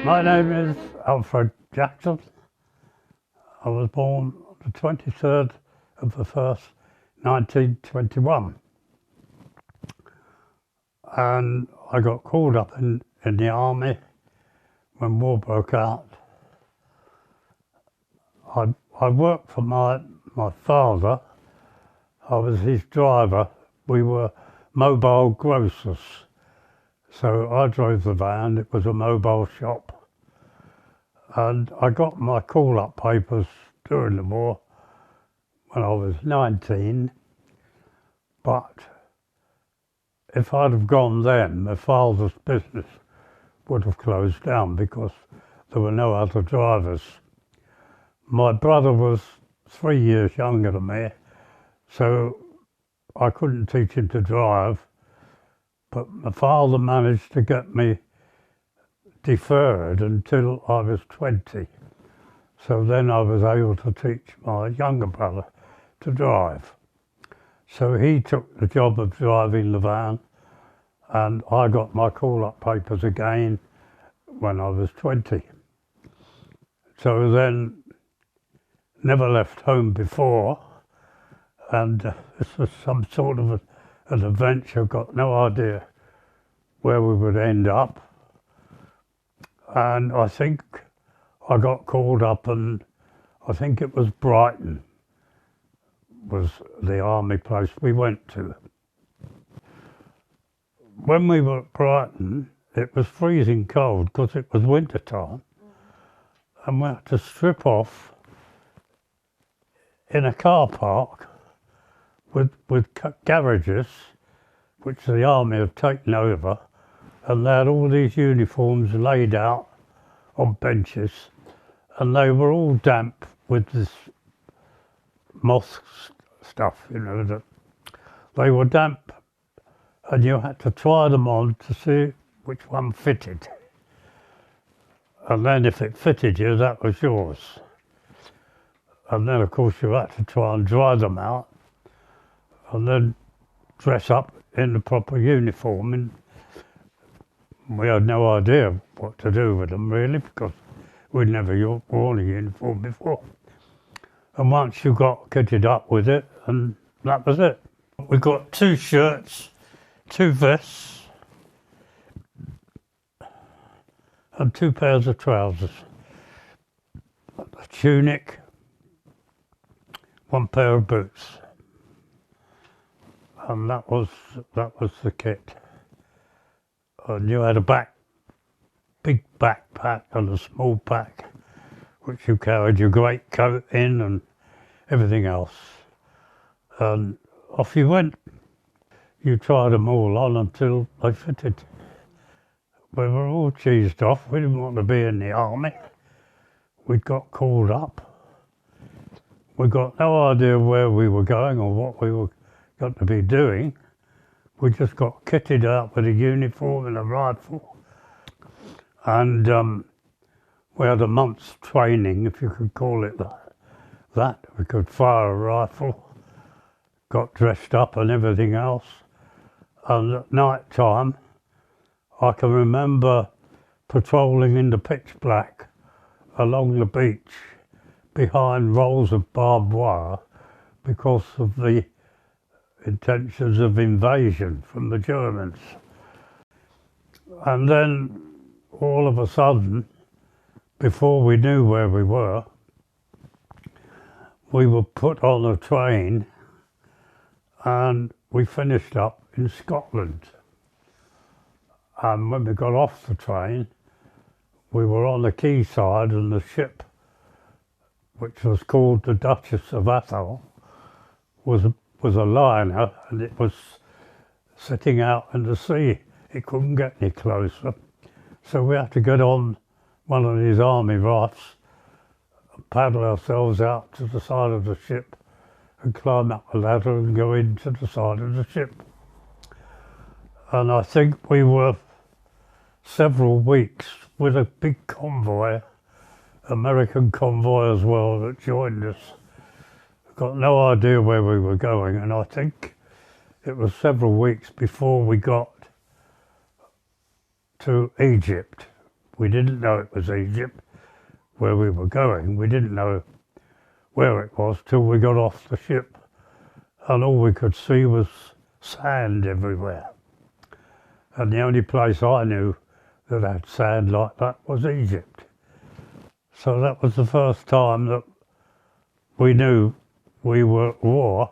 My name is Alfred Jackson. I was born the 23rd of the 1st, 1921. And I got called up in the army when war broke out. I worked for my father. I was his driver. We were mobile grocers. So I drove the van. It was a mobile shop. And I got my call-up papers during the war when I was 19. But if I'd have gone then, my father's business would have closed down because there were no other drivers. My brother was 3 years younger than me, so I couldn't teach him to drive, but my father managed to get me deferred until I was 20. So then I was able to teach my younger brother to drive. So he took the job of driving the van, and I got my call-up papers again when I was 20. So then, never left home before, and this was some sort of an adventure. Got no idea where we would end up. And I think I got called up, and I think it was Brighton was the army place we went to. When we were at Brighton, it was freezing cold because it was winter time, and we had to strip off in a car park with garages which the army had taken over, and they had all these uniforms laid out on benches, and they were all damp with this moth stuff, that they were damp, and you had to try them on to see which one fitted. And then if it fitted you, that was yours. And then of course you had to try and dry them out and then dress up in the proper uniform. And we had no idea what to do with them really, because we'd never worn a uniform before. And once you got kitted up with it, and that was it. We got 2 shirts, 2 vests, and 2 pairs of trousers. A tunic, 1 pair of boots. And that was the kit. And you had a big backpack and a small pack, which you carried your greatcoat in and everything else. And off you went. You tried them all on until they fitted. We were all cheesed off. We didn't want to be in the army. We'd got called up. We got no idea where we were going or what we were got to be doing. We just got kitted out with a uniform and a rifle. And we had a month's training, if you could call it that. We could fire a rifle, got dressed up and everything else. And at night time, I can remember patrolling in the pitch black along the beach behind rolls of barbed wire because of the intentions of invasion from the Germans. And then all of a sudden, before we knew where we were put on a train and we finished up in Scotland. And when we got off the train, we were on the quayside, and the ship, which was called the Duchess of Atholl, was a liner, and it was sitting out in the sea. It couldn't get any closer. So we had to get on one of these army rafts, paddle ourselves out to the side of the ship and climb up a ladder and go into the side of the ship. And I think we were several weeks with a big convoy, American convoy as well, that joined us. Got no idea where we were going, and I think it was several weeks before we got to Egypt, We didn't know it was Egypt where we were going. We didn't know where it was till we got off the ship, and all we could see was sand everywhere. And the only place I knew that had sand like that was Egypt. So that was the first time that we knew we were at war,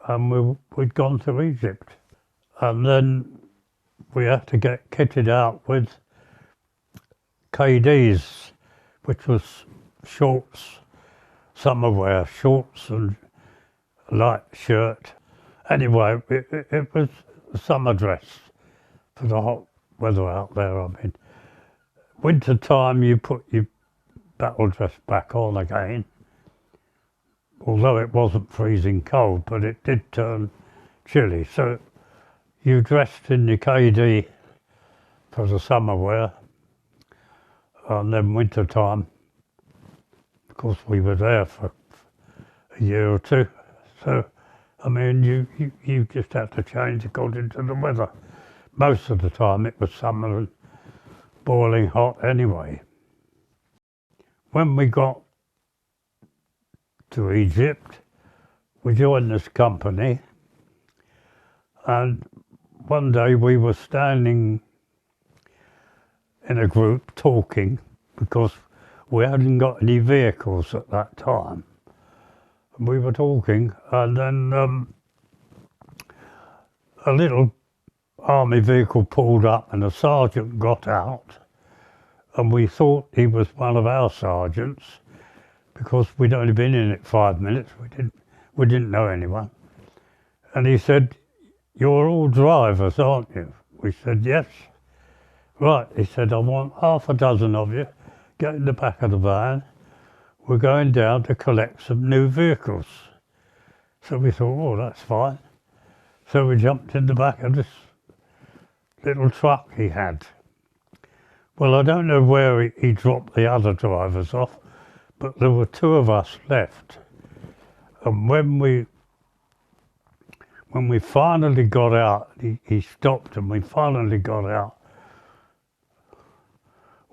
and we'd gone to Egypt. And then we had to get kitted out with KDs, which was shorts, summer wear, shorts and light shirt. Anyway, it was a summer dress for the hot weather out there. I mean, winter time you put your battle dress back on again, although it wasn't freezing cold, but it did turn chilly. So you dressed in your KD for the summer wear, and then winter time, of course, we were there for a year or two. So, I mean, you just had to change according to the weather. Most of the time it was summer and boiling hot anyway. When we got to Egypt, we joined this company, and one day we were standing in a group talking because we hadn't got any vehicles at that time. We were talking, and then a little army vehicle pulled up and a sergeant got out, and we thought he was one of our sergeants because we'd only been in it 5 minutes. We didn't know anyone. And he said, "You're all drivers, aren't you?" We said, "Yes." "Right," he said, "I want half a dozen of you. Get in the back of the van. We're going down to collect some new vehicles." So we thought, "Oh, that's fine." So we jumped in the back of this little truck he had. Well, I don't know where he dropped the other drivers off, but there were two of us left. And when we finally got out, he stopped and we finally got out.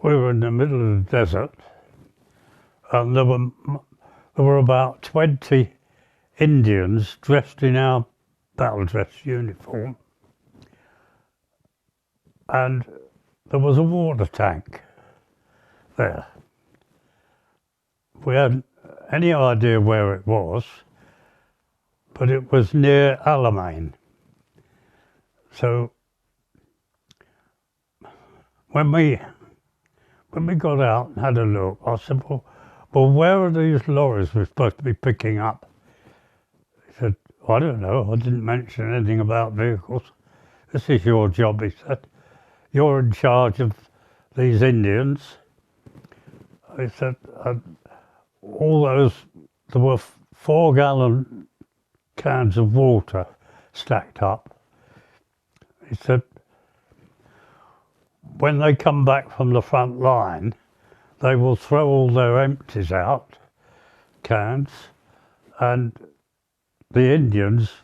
We were in the middle of the desert, and there were about 20 Indians dressed in our battle dress uniform, and there was a water tank there. We hadn't any idea where it was, but it was near Alamein. So when we got out and had a look, I said, well, where are these lorries we're supposed to be picking up? He said, "I don't know, I didn't mention anything about vehicles. This is your job," he said. "You're in charge of these Indians." He said, all those, there were 4-gallon cans of water stacked up. He said, when they come back from the front line, they will throw all their empties out, cans, and the Indians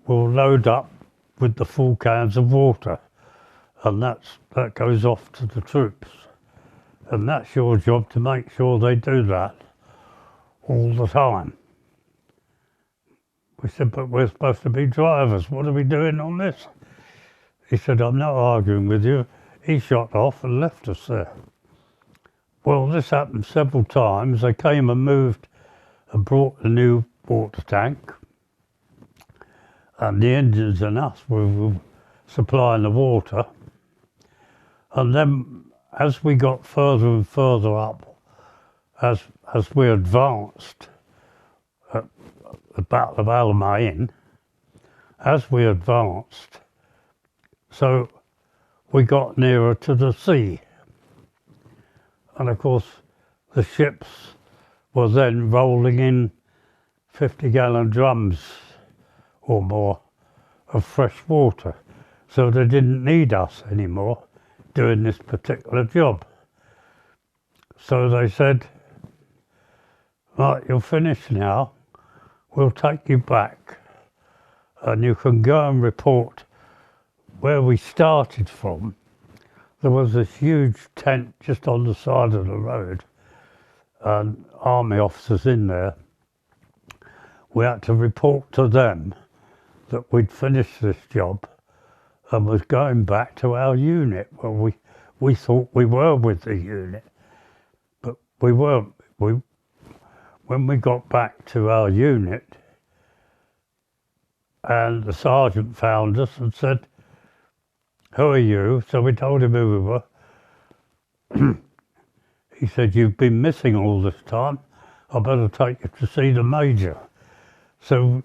will load up with the full cans of water, and that goes off to the troops. And that's your job to make sure they do that all the time. We said, "But we're supposed to be drivers. What are we doing on this?" He said, "I'm not arguing with you." He shot off and left us there. Well, this happened several times. They came and moved and brought a new water tank. And the Indians and us were supplying the water. And then as we got further and further up, as we advanced at the Battle of Alamein, as we advanced, so we got nearer to the sea. And of course, the ships were then rolling in 50-gallon drums or more of fresh water. So they didn't need us anymore doing this particular job. So they said, "Right, you're finished now. We'll take you back and you can go and report where we started from, there was this huge tent just on the side of the road, and army officers in there. We had to report to them that we'd finished this job and was going back to our unit. Well, we thought we were with the unit, but we weren't. When we got back to our unit, and the sergeant found us and said, "Who are you?" So we told him who we were. He said, "You've been missing all this time. I better take you to see the major." So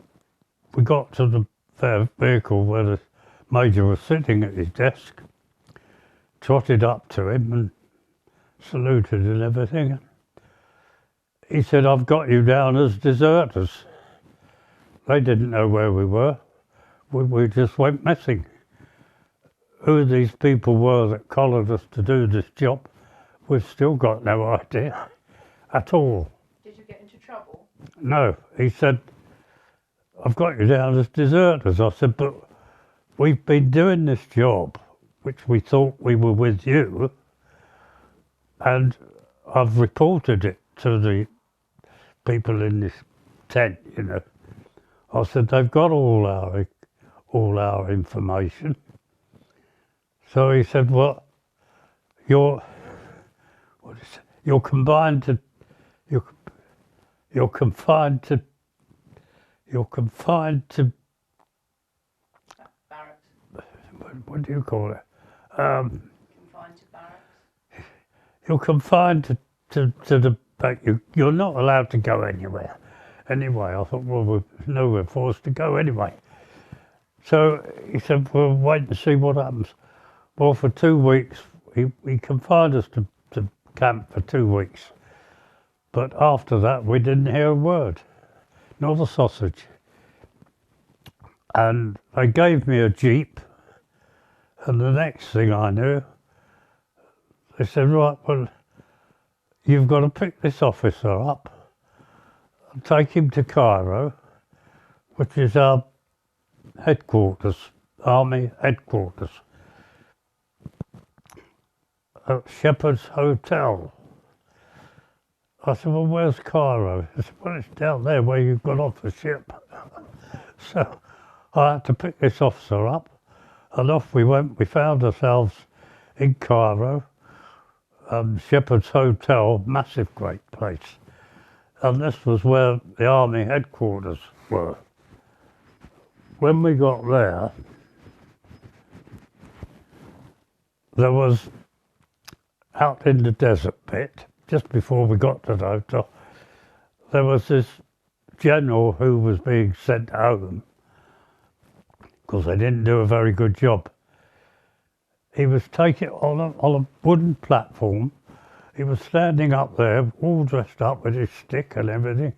we got to the vehicle where the major was sitting at his desk, trotted up to him and saluted and everything. He said, "I've got you down as deserters." They didn't know where we were. We just went missing. Who these people were that collared us to do this job, we've still got no idea at all. Did you get into trouble? No, he said, "I've got you down as deserters." I said, "But we've been doing this job, which we thought we were with you, and I've reported it to the people in this tent, you know." I said, "They've got all our information." So he said, "Well, you're confined to Barracks. What do you call it? Confined to barracks. You're confined to the back. You're not allowed to go anywhere." Anyway, I thought, well, we're forced to go anyway. So he said, "We'll wait and see what happens." Well, for 2 weeks, he confined us to camp for 2 weeks. But after that, we didn't hear a word, not a sausage. And they gave me a jeep, and the next thing I knew, they said, "Right, well, you've got to pick this officer up and take him to Cairo, which is our headquarters, army headquarters, at Shepherd's Hotel." I said, "Well, where's Cairo?" He said, "Well, it's down there where you got off the ship." So I had to pick this officer up, and off we went. We found ourselves in Cairo, Shepherd's Hotel, massive, great place. And this was where the army headquarters were. When we got there was, out in the desert bit, just before we got to the hotel, there was this general who was being sent home because they didn't do a very good job. He was taken on a wooden platform. He was standing up there, all dressed up with his stick and everything,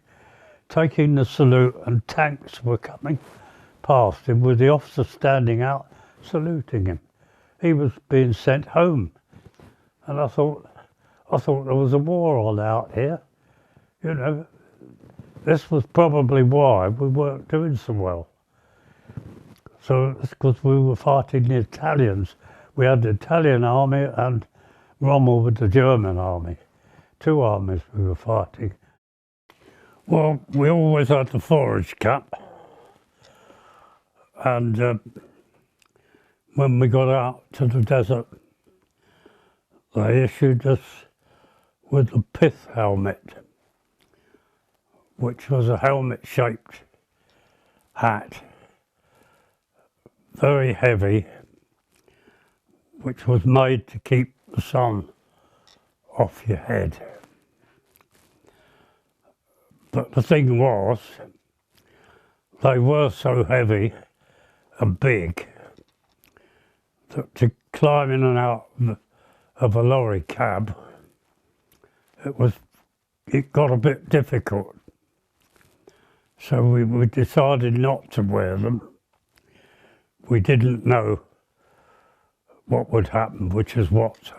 taking the salute, and tanks were coming past him with the officer standing out, saluting him. He was being sent home. And I thought there was a war on out here. You know, this was probably why we weren't doing so well. So it's because we were fighting the Italians. We had the Italian army and Rommel with the German army. 2 armies we were fighting. Well, we always had the forage camp. And when we got out to the desert, they issued us with a pith helmet, which was a helmet-shaped hat, very heavy, which was made to keep the sun off your head. But the thing was, they were so heavy and big that to climb in and out of a lorry cab, it got a bit difficult. So we decided not to wear them. We didn't know what would happen, which is what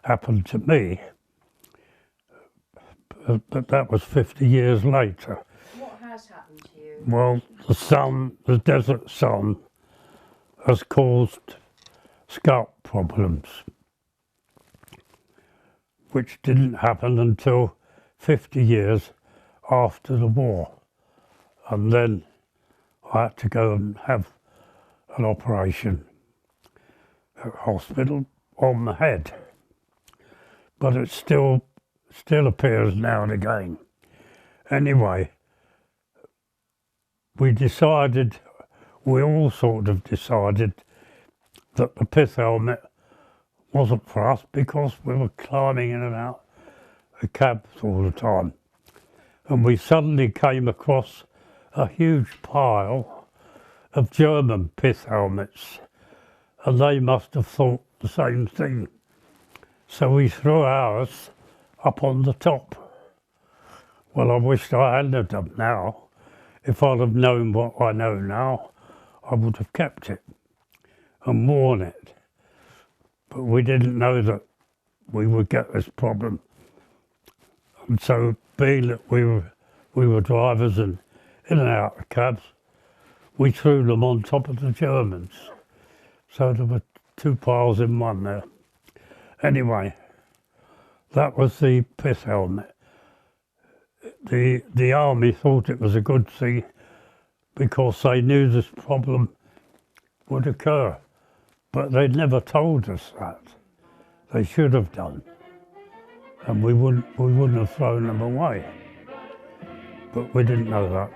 happened to me. But that was 50 years later. What has happened to you? Well, the desert sun has caused scalp problems. which didn't happen until 50 years after the war. And then I had to go and have an operation at hospital on the head. But it still appears now and again. Anyway, we all sort of decided that the pith helmet wasn't for us because we were climbing in and out of cabs all the time. And we suddenly came across a huge pile of German pith helmets, and they must have thought the same thing. So we threw ours up on the top. Well, I wished I hadn't done now. If I'd have known what I know now, I would have kept it and worn it. But we didn't know that we would get this problem. And so, being that we were drivers and in and out of cabs, we threw them on top of the Germans. So there were two piles in one there. Anyway, that was the pith helmet. The army thought it was a good thing because they knew this problem would occur, but they'd never told us that. They should have done, and we wouldn't have thrown them away. But we didn't know that.